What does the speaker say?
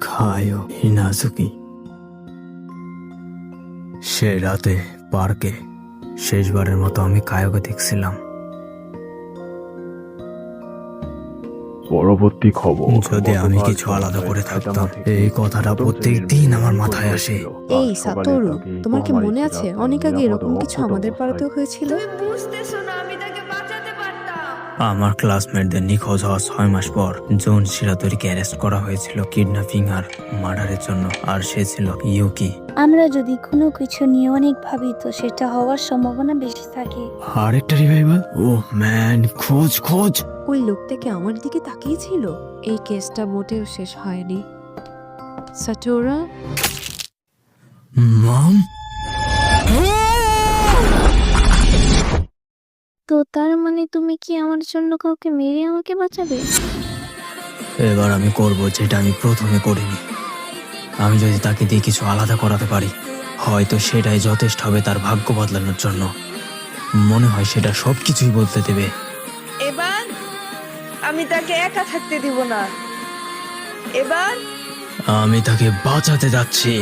Caio ইনাজুকি। সে রাতে পার্কে শেষবারের মতো আমি কায়োকে দেখছিলাম। পরবর্তী খবর, যদি আমি কিছু আলাদা করে থাকতাম, এই কথাটা প্রত্যেক দিন আমার মাথায় আসে। এই সাতোরু, তোমার কি মনে আছে অনেক আগে এরকম কিছু আমাদের পাড়াতেও হয়েছিল? বুঝতেছো না, আমি তাকে বাঁচাতে পারতাম। আমার ক্লাসমেটদের নিখোঁজ হওয়ার 6 মাস পর জোন শিরাতরিকে অ্যারেস্ট করা হয়েছিল কিডন্যাপিং আর মার্ডারের জন্য, আর সে ছিল ইউকি। আমরা যদি কোনো কিছু নিয়ে অনেক ভাবি তো সেটা হওয়ার সম্ভাবনা বেশি থাকে। আরেকটা রিভাইভাল? ও ম্যান, খোঁজ খোঁজ। ওই লোকটাকে আমার দিকে তাকিয়েছিল। এই কেসটা মোটেও শেষ হয়নি। সাটোরা, মম, তো তার মানে তুমি কি আমার জন্য কাউকে মেরে আমাকে বাঁচাবে? এবার আমি করব যেটা আমি প্রথমে করিনি। আমি যদি তাকে দিয়ে কিছু আলাদা করাতে পারি, হয়তো সেটাই যথেষ্ট হবে তার ভাগ্য বদলানোর জন্য। মনে হয় সেটা সবকিছুই বলতে দেবে। এবার আমি তাকে একা থাকতে দিব না। এবার আমি তাকে বাঁচাতে যাচ্ছি।